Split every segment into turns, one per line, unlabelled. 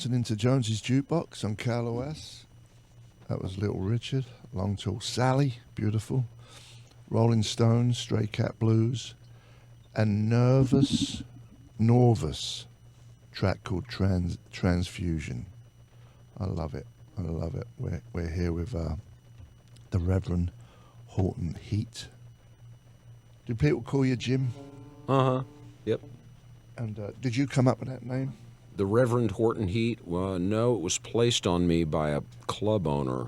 listening to Jonesy's Jukebox on KLOS. That was Little Richard, Long Tall Sally, beautiful. Rolling Stones, Stray Cat Blues, and Norvus, track called Transfusion. I love it. I love it. We're here with the Reverend Horton Heat. Do people call you Jim?
Uh-huh. Yep.
And did you come up with that name?
The Reverend Horton Heat? Well, no, it was placed on me by a club owner.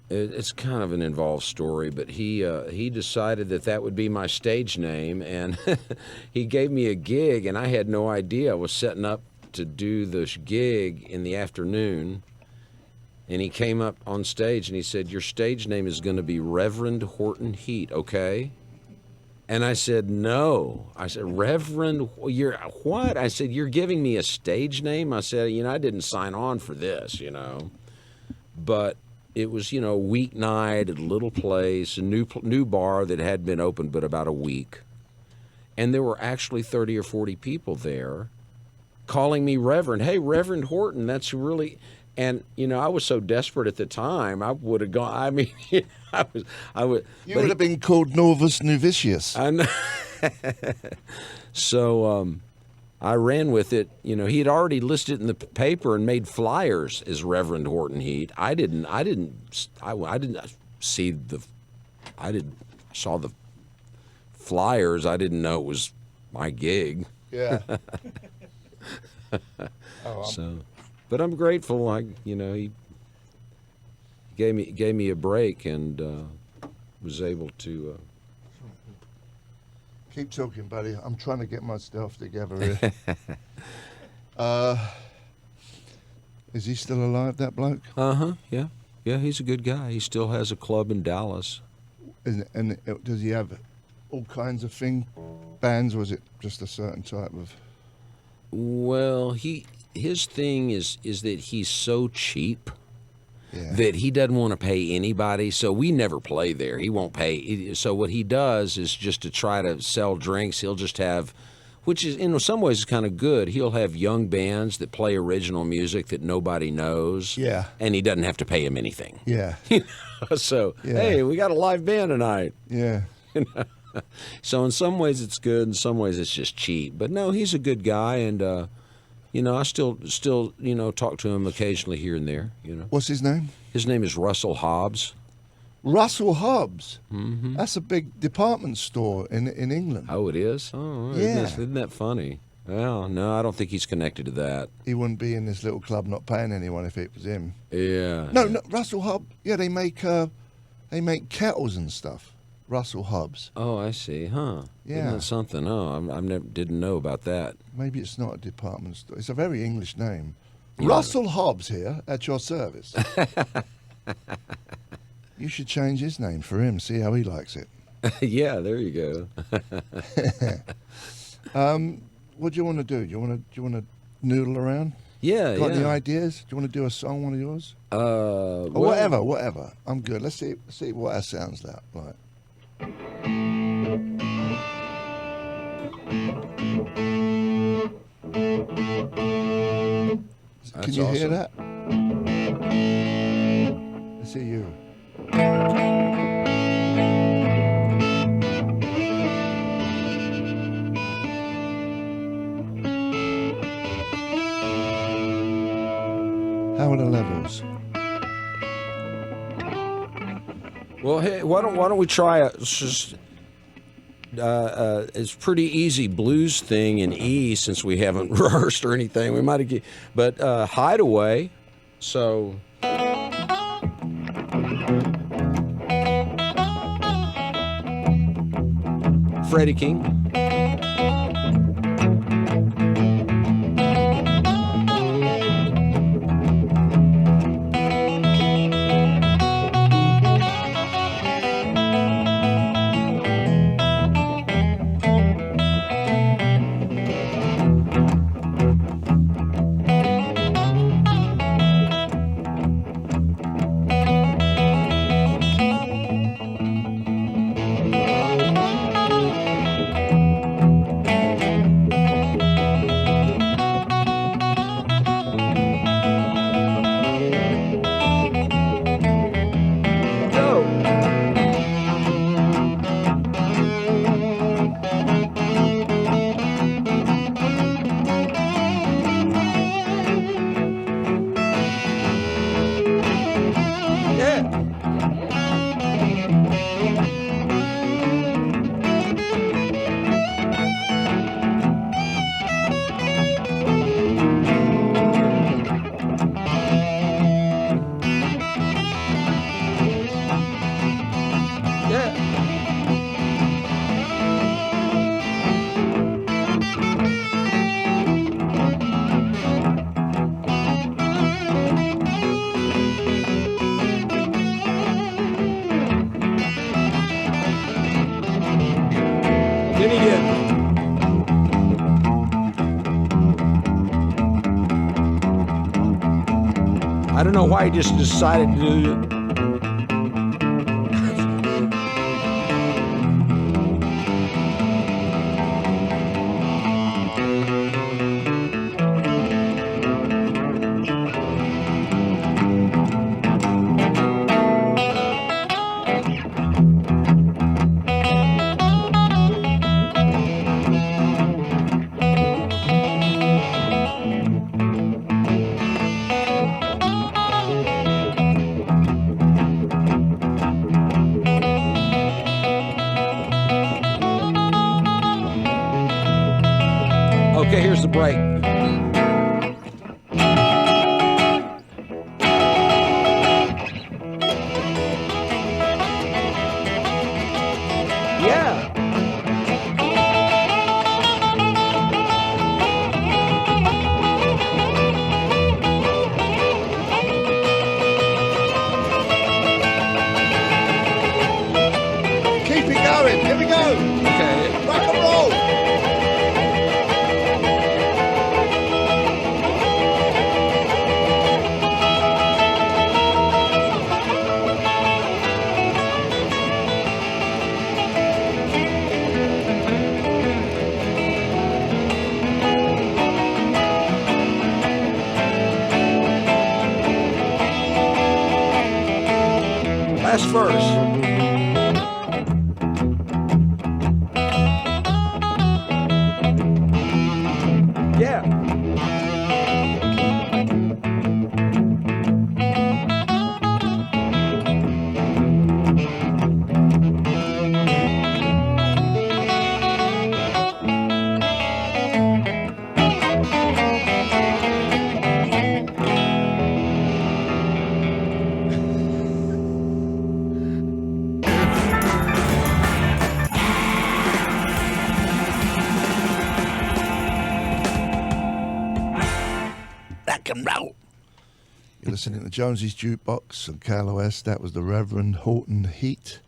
It's kind of an involved story, but he decided that would be my stage name, and he gave me a gig, and I had no idea. I was setting up to do this gig in the afternoon, and he came up on stage and he said, "Your stage name is going to be Reverend Horton Heat, okay?" And I said, "No." I said, "Reverend, you're what?" I said, "You're giving me a stage name?" I said, I didn't sign on for this, But it was, a weeknight at a little place, a new bar that had been open but about a week. And there were actually 30 or 40 people there calling me Reverend. "Hey, Reverend Horton, that's really..." And, I was so desperate at the time, I would have gone, I mean, I would...
You would have been called Norvus Novitius.
I know. So I ran with it. He had already listed it in the paper and made flyers as Reverend Horton Heat. I saw the flyers. I didn't know it was my gig.
Yeah.
But I'm grateful. He gave me a break and was able to.
Keep talking, buddy. I'm trying to get my stuff together here. Is he still alive, that bloke?
Uh-huh, yeah. Yeah, he's a good guy. He still has a club in Dallas.
And does he have all kinds of bands, or is it just a certain type of...
Well, his thing is that he's so cheap.
Yeah.
That he doesn't want to pay anybody, so we never play there. He won't pay. So what he does is just to try to sell drinks, he'll just have, which is in some ways is kind of good, he'll have young bands that play original music that nobody knows.
Yeah.
And he doesn't have to pay them anything.
Yeah.
So,
yeah. Hey,
we got a live band tonight.
Yeah.
So in some ways it's good, in some ways it's just cheap. But no, he's a good guy, and I still talk to him occasionally here and there.
What's his name?
His name is Russell Hobbs.
Russell Hobbs.
Mm-hmm.
That's a big department store in England.
Oh, it is? Oh,
yeah.
Isn't that funny? Well, no, I don't think he's connected to that.
He wouldn't be in this little club not paying anyone if it was him.
Yeah.
No, Russell Hobbs. Yeah, they make kettles and stuff. Russell Hobbs.
Oh, I see. Huh.
Yeah.
Isn't that something? Oh, I didn't know about that.
Maybe it's not a department store. It's a very English name.
Yeah.
Russell Hobbs here at your service. You should change his name for him. See how he likes it.
Yeah, there you
go. What do you want to do? Do you want to noodle around?
Yeah.
Got any ideas? Do you want to do a song, one of yours?
Or
whatever. I'm good. Let's see what that sounds like. Can you hear that? Let's hear you. How are the levels?
Well, hey, why don't we try it's pretty easy blues thing in E, since we haven't rehearsed or anything. We might have, but Hideaway. So. Freddie King. I don't know why he just decided to do it. Okay, here's the break. Yeah.
Keep it going. Here we go.
Okay.
Rock and roll.
Last verse. Yeah.
Rock and roll. You're listening to Jonesy's Jukebox on KLOS. That was the Reverend Horton Heat,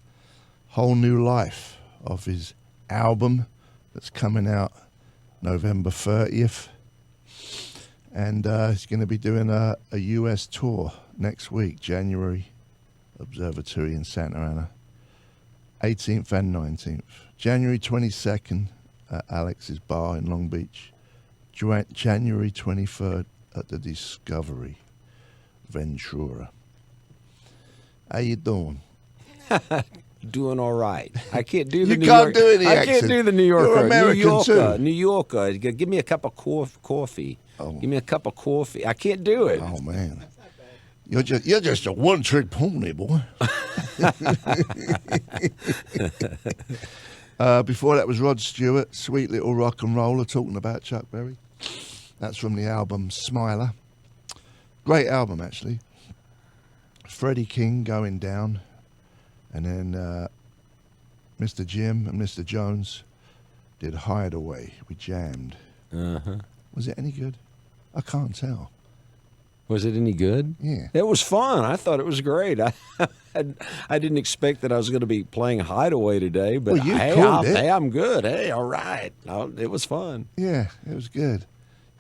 Whole New Life, of his album that's coming out November 30th. And he's going to be doing a US tour next week, January, Observatory in Santa Ana, 18th and 19th. January 22nd at Alex's Bar in Long Beach. January 23rd at the Discovery, Ventura. How you doing?
Doing all right. I can't do the
You
New
can't
York.
do any
I
accent.
can't do the New Yorker.
You're American
New Yorker.
too.
New Yorker. Give me a cup of coffee.
Oh.
Give me a cup of coffee. I can't do it.
Oh man, you're just a one-trick pony, boy. Before that was Rod Stewart, Sweet Little Rock and Roller, talking about Chuck Berry. That's from the album Smiler. Great album, actually. Freddie King, Going Down. And then Mr. Jim and Mr. Jones did Hideaway. We jammed.
Uh-huh.
Was it any good? I can't tell.
Was it any good?
Yeah.
It was fun. I thought it was great. I didn't expect that I was going to be playing Hideaway today, but
Well, you called it.
hey, I'm good. Hey, all right. It was fun.
Yeah, it was good.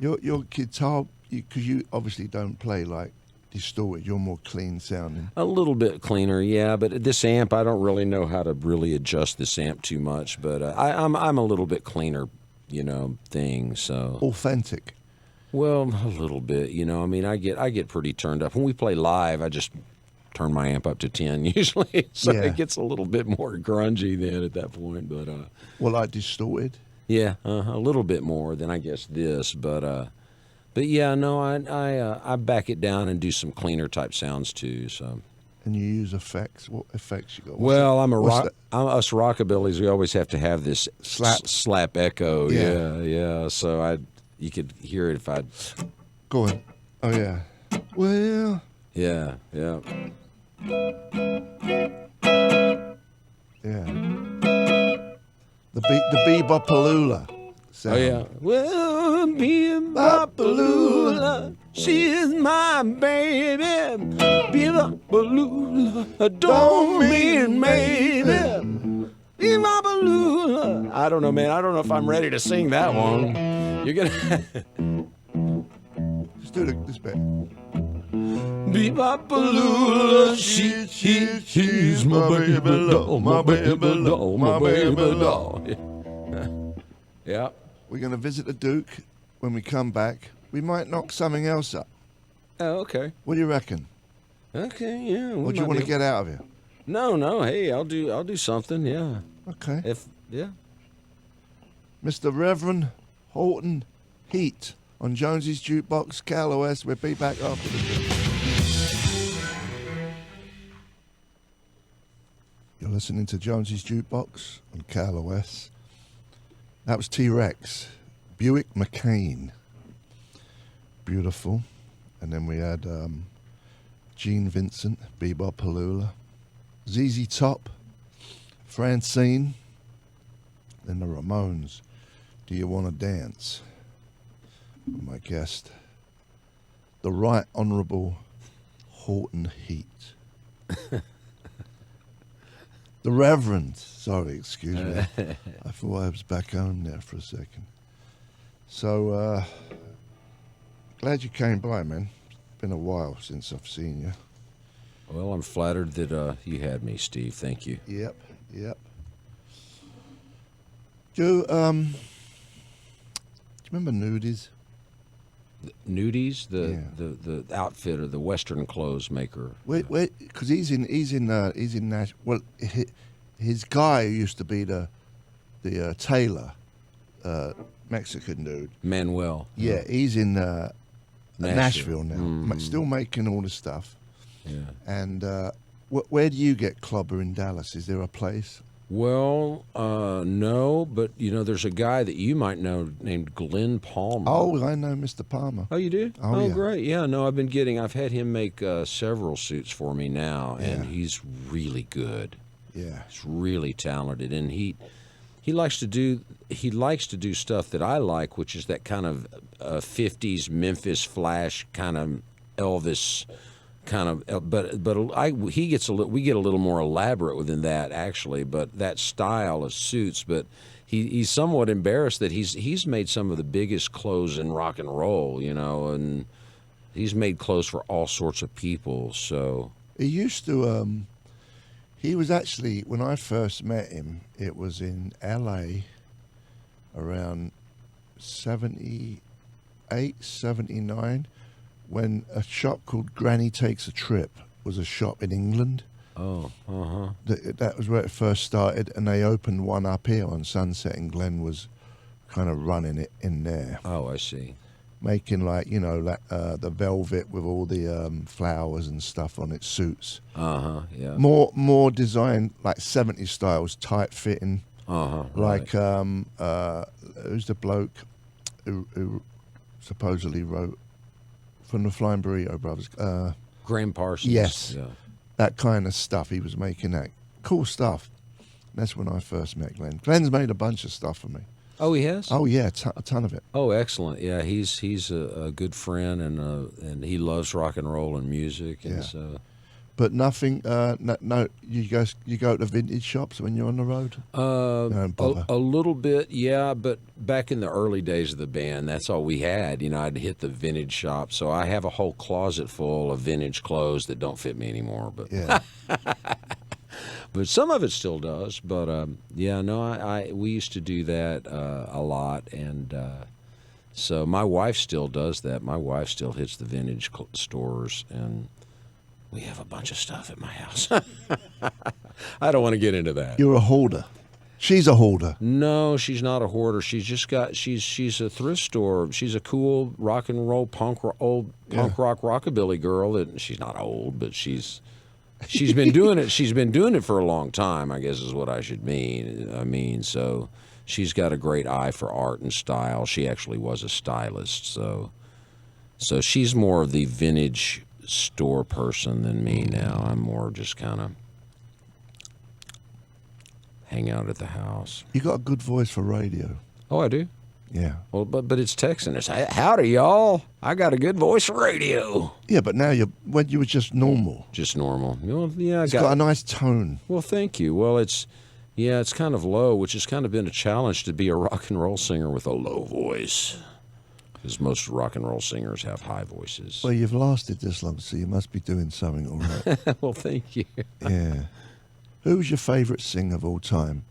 Your guitar, because you obviously don't play like distorted. You're more clean sounding.
A little bit cleaner, yeah. But this amp, I don't really know how to really adjust this amp too much. But I'm a little bit cleaner, thing. So
Authentic.
well, a little bit, I mean, I get pretty turned up when we play live. I just turn my amp up to 10 usually, so
Yeah.
it gets a little bit more grungy then at that point. But
Well, like distorted.
yeah, a little bit more than I guess this. But yeah, no, I back it down and do some cleaner type sounds too. So.
And you use effects. What effects you got?
Well,
What's
us rockabillys. We always have to have this slap echo.
Yeah.
Yeah. So you could hear it if I.
Go on. Oh yeah. Well.
Yeah.
Yeah. The bebopalula.
Oh yeah. Well, Bebopalula, she's my baby. Bebopalula, don't mean maybe. Bebopalula. I don't know, man. I don't know if I'm ready to sing that one. You're gonna.
Just do this bit.
Bebop-a-lula, she's my baby doll, my baby doll, my baby doll. Yeah.
We're going to visit the Duke. When we come back, we might knock something else up.
Oh, okay.
What do you reckon?
Okay, yeah.
What do you want to get out of here?
No. Hey, I'll do something. Yeah.
Okay.
Yeah.
Mr. Reverend Horton Heat on Jonesy's Jukebox, KLOS. We'll be back after the break. You're listening to Jonesy's Jukebox on KLOS. That was T-Rex, Buick McCain. Beautiful. And then we had Gene Vincent, Bebop-a-lula, ZZ Top, Francine, then the Ramones, Do You Want to Dance? My guest, the Right Honourable Horton Heat. The Reverend, sorry, excuse me. I thought I was back home there for a second. So, glad you came by, man. It's been a while since I've seen you.
Well, I'm flattered that you had me, Steve. Thank you.
Yep. Do you remember Nudies?
Nudies, the outfitter, the Western clothes maker.
Wait, because he's in Nashville. Well, his guy used to be the tailor, Mexican dude.
Manuel.
Yeah, he's in Nashville now,
Mm-hmm.
still making all the stuff.
Yeah.
And where do you get clobber in Dallas? Is there a place?
Well, no, but there's a guy that you might know named Glenn Palmer.
Oh, I know Mr. Palmer.
Oh, you do?
Oh, yeah.
Great. Yeah, no, I've had him make several suits for me now, and he's really good.
Yeah.
He's really talented, and he likes to do stuff that I like, which is that kind of 50s Memphis Flash kind of Elvis kind of, but we get a little more elaborate than that actually. But that style of suits, but he's somewhat embarrassed that he's made some of the biggest clothes in rock and roll, and he's made clothes for all sorts of people. So
he used to. He was actually, when I first met him, it was in L.A. around 78, 79. When a shop called Granny Takes a Trip was a shop in England.
Oh, uh-huh.
That was where it first started, and they opened one up here on Sunset, and Glenn was kind of running it in there.
Oh, I see.
Making the velvet with all the flowers and stuff on it, suits.
Uh-huh, yeah.
More design, like 70s styles, tight fitting.
Uh-huh,
Like,
right.
Who's the bloke who supposedly wrote from the Flying Burrito Brothers?
Graham Parsons.
Yes.
Yeah.
That kind of stuff. He was making that. Cool stuff. That's when I first met Glenn. Glenn's made a bunch of stuff for me.
Oh, he has?
Oh, yeah, a ton of it.
Oh, excellent. Yeah, he's a good friend, and he loves rock and roll and music. And so.
But nothing, no, you go to the vintage shops when you're on the road?
A little bit, yeah, but back in the early days of the band, that's all we had. I'd hit the vintage shop, so I have a whole closet full of vintage clothes that don't fit me anymore. But
yeah.
But some of it still does. But we used to do that a lot, and so my wife still does that. My wife still hits the vintage stores, and we have a bunch of stuff at my house. I don't want to get into that.
You're a hoarder. She's a hoarder.
No, she's not a hoarder. She's just got she's a thrift store. She's a cool rock and roll punk rock rockabilly girl. That she's not old, but she's been doing it. She's been doing it for a long time, I guess is what I should mean. So she's got a great eye for art and style. She actually was a stylist, so she's more of the vintage store person than me now. I'm more just kind of hang out at the house.
You got a good voice for radio.
Oh, I do?
Yeah.
Well, but it's Texan. It's howdy, y'all. I got a good voice for radio.
Yeah, but now when you were just normal.
Just normal. Well, yeah,
It's got a nice tone.
Well, thank you. Well, it's kind of low, which has kind of been a challenge to be a rock and roll singer with a low voice. because most rock and roll singers have high voices.
Well, you've lasted this long, so you must be doing something all right.
Well, thank you.
Yeah. Who's your favourite singer of all time?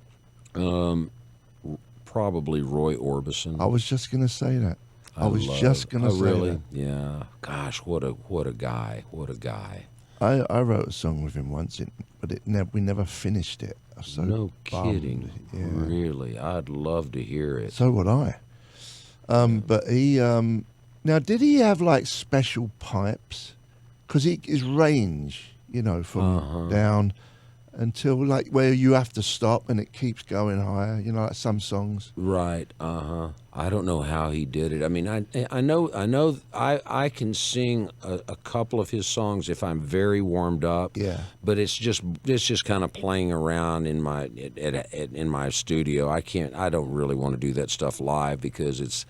Probably Roy Orbison.
I was just going to say that. I was just going to say
really?
that.
Yeah. Gosh, what a guy. What a guy.
I wrote a song with him once, but we never finished it. I was so
No
bummed.
kidding.
Yeah.
Really? I'd love to hear it.
So would I. But he now did he have like special pipes? Because his range, from down until like where you have to stop and it keeps going higher. Like some songs.
Right. I don't know how he did it. I mean, I know I can sing a couple of his songs if I'm very warmed up.
Yeah.
But it's just kind of playing around in my studio. I don't really want to do that stuff live because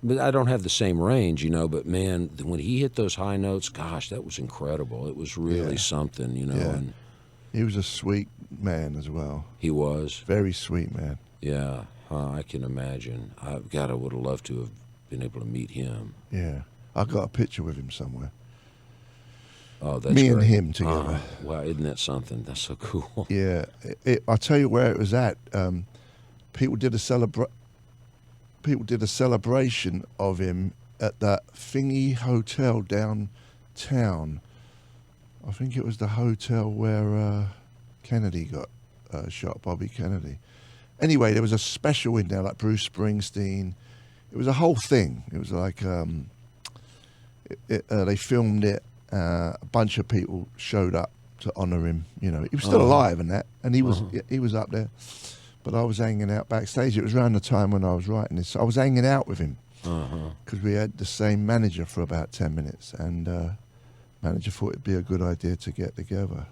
but I don't have the same range, But man, when he hit those high notes, gosh, that was incredible. It was really something,
Yeah.
And
He was a sweet man as well.
he was.
Very sweet man.
Yeah, I can imagine. I would have loved to have been able to meet him.
Yeah. I got a picture with him somewhere.
Oh, that's
Me and
great.
him together.
Wow, isn't that something? That's so cool.
Yeah. I'll tell you where it was at. People did a celebration of him at that thingy hotel downtown. I think it was the hotel where Kennedy got shot, Bobby Kennedy. Anyway, there was a special in there, like Bruce Springsteen. It was a whole thing. It was like they filmed it. A bunch of people showed up to honour him. He was still alive and that, and he was up there. But I was hanging out backstage. It was around the time when I was writing this. I was hanging out with him because we had the same manager for about 10 minutes, and manager thought it'd be a good idea to get together.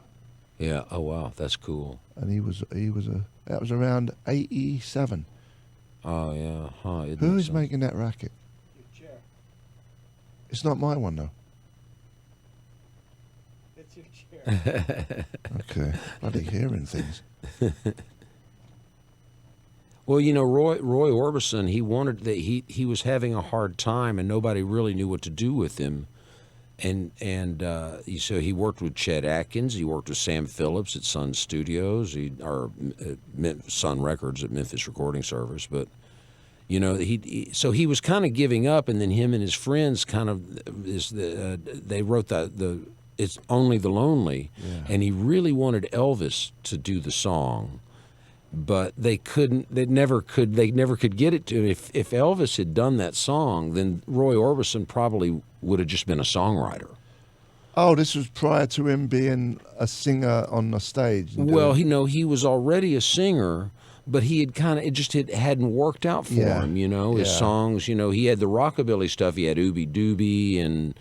Yeah. Oh wow, that's cool.
And that was around 87.
Oh yeah.
Who is making that racket?
Your chair.
It's not my one though.
It's your chair.
Okay, bloody hearing things.
Well, Roy Orbison, he wanted that he was having a hard time, and nobody really knew what to do with him. And so he worked with Chet Atkins. He worked with Sam Phillips at Sun Studios, Sun Records at Memphis Recording Service. But so he was kind of giving up, and then him and his friends they wrote the It's Only the Lonely, and he really wanted Elvis to do the song. But they couldn't. They never could get it to him. If Elvis had done that song, then Roy Orbison probably would have just been a songwriter.
Oh, this was prior to him being a singer on the stage.
Well, he was already a singer, but he had it hadn't worked out for him. His songs. He had the rockabilly stuff. He had Ooby Dooby and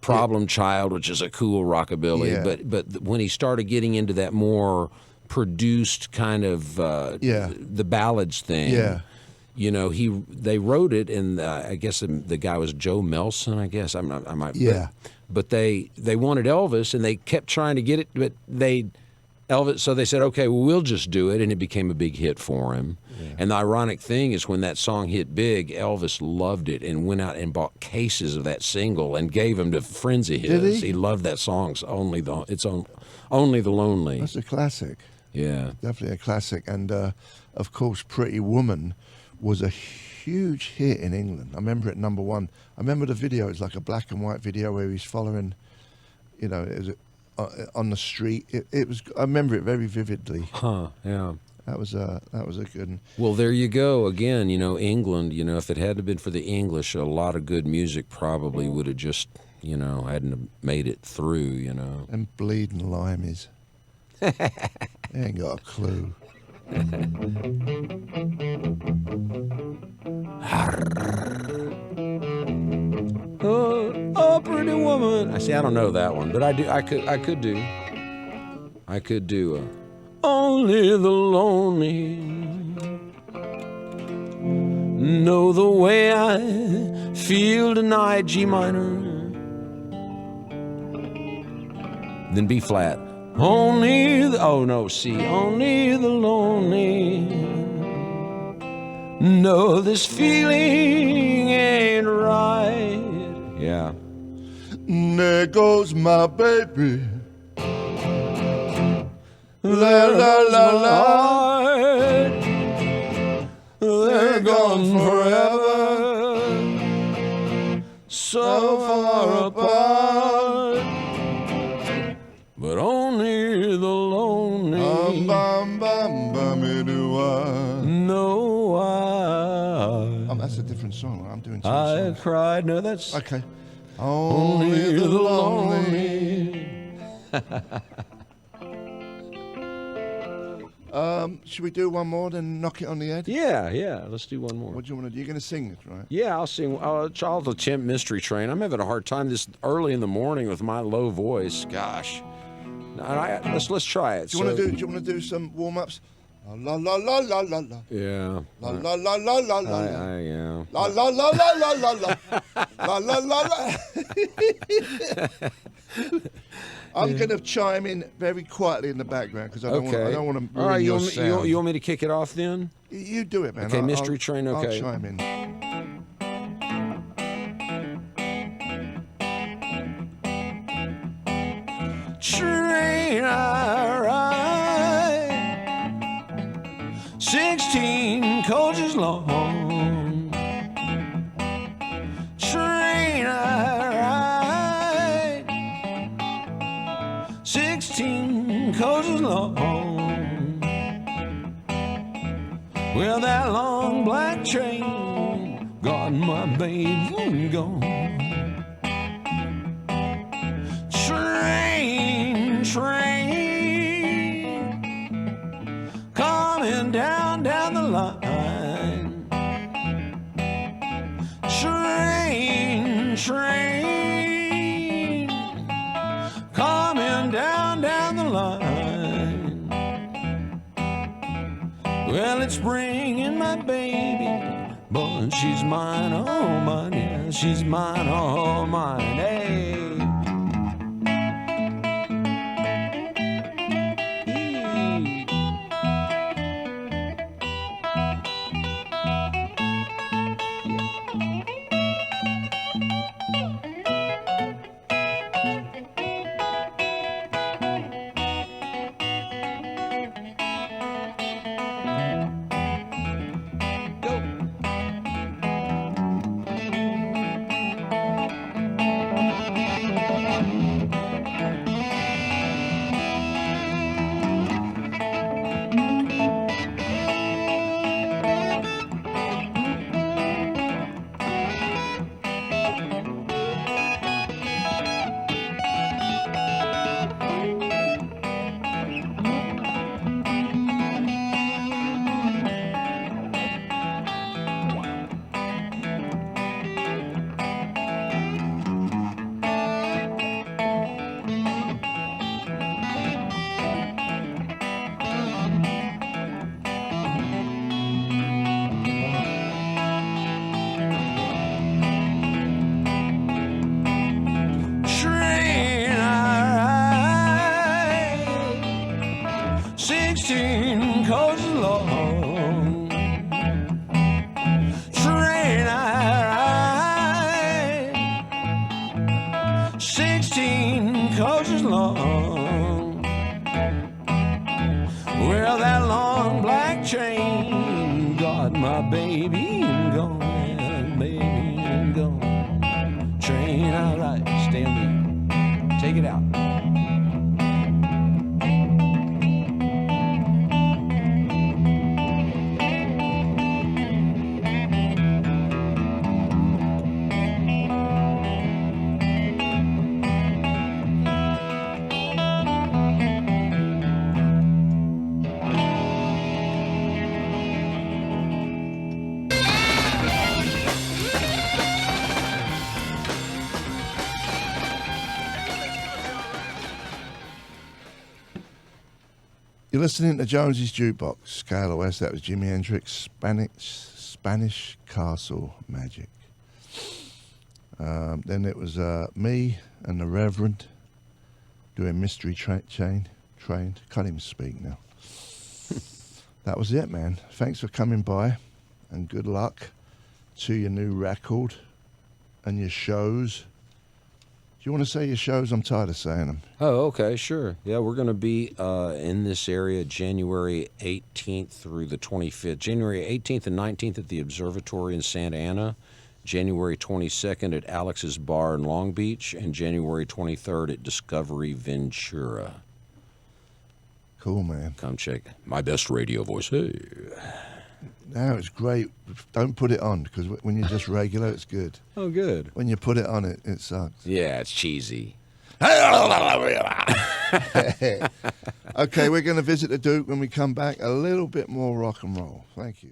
Problem Child, which is a cool rockabilly.
Yeah.
But when he started getting into that more produced kind of the ballads thing.
Yeah.
They wrote it, and I guess the guy was Joe Melson. I guess I might.
Yeah.
But they wanted Elvis, and they kept trying to get it, but Elvis. So they said, okay, well, we'll just do it, and it became a big hit for him. Yeah. And the ironic thing is, when that song hit big, Elvis loved it and went out and bought cases of that single and gave them to friends of his.
Did he?
He loved that song. Only the Lonely.
That's a classic.
Yeah.
Definitely a classic. And, of course, Pretty Woman was a huge hit in England. I remember it number one. I remember the video. It's like a black and white video where he's following, it was on the street. It was. I remember it very vividly.
Yeah.
That was a good one.
Well, there you go. Again, England, if it hadn't been for the English, a lot of good music probably would have just, hadn't have made it through,
And bleeding limeys. They ain't got a clue.
Oh, pretty woman. I don't know that one, but I could do Only the Lonely know the way I feel tonight, G minor, then B flat. Only the lonely No, this feeling ain't right. Yeah.
There goes my baby. La la la la.
They're gone forever, so far apart. But only the lonely know why.
That's a different song. I'm doing two
I
songs.
cried. No, that's
Okay.
only the lonely.
Should we do one more, then knock it on the head?
Yeah. Let's do one more.
What do you want to do? You're going to sing this, right?
Yeah, I'll sing. I'll attempt Mystery Train. I'm having a hard time this early in the morning with my low voice. Gosh. Let's try it.
Do you want to do some warm ups? La la la la la la.
Yeah.
La la la la la la.
Yeah.
La la la la la la la. La la la la. I'm going to chime in very quietly in the background because I don't want to ruin your sound.
You want me to kick it off then?
You do it, man.
Okay, Mystery Train. Okay.
I'll chime in.
Train I ride, 16 coaches long. Train I ride, 16 coaches long. Well, that long black train got my baby gone. Train coming down the line. Train coming down the line. Well, it's bringing my baby, but she's mine, oh mine, yeah, she's mine, oh mine, hey.
You're listening to Jonesy's Jukebox, Scale of West. That was Jimi Hendrix, Spanish Castle Magic. Then it was me and the Reverend doing Mystery Train. Can't even speak now. That was it, man. Thanks for coming by. and good luck to your new record and your shows. Do you want to say your shows? I'm tired of saying them.
Oh, okay, sure. Yeah, we're going to be in this area January 18th through the 25th. January 18th and 19th at the Observatory in Santa Ana. January 22nd at Alex's Bar in Long Beach. And January 23rd at Discovery Ventura.
Cool, man.
Come check my best radio voice. Hey.
No, it's great. Don't put it on, because when you're just regular, it's good.
Oh, good.
When you put it on, it sucks.
Yeah, it's cheesy.
Okay, we're going to visit the Duke when we come back. A little bit more rock and roll. Thank you.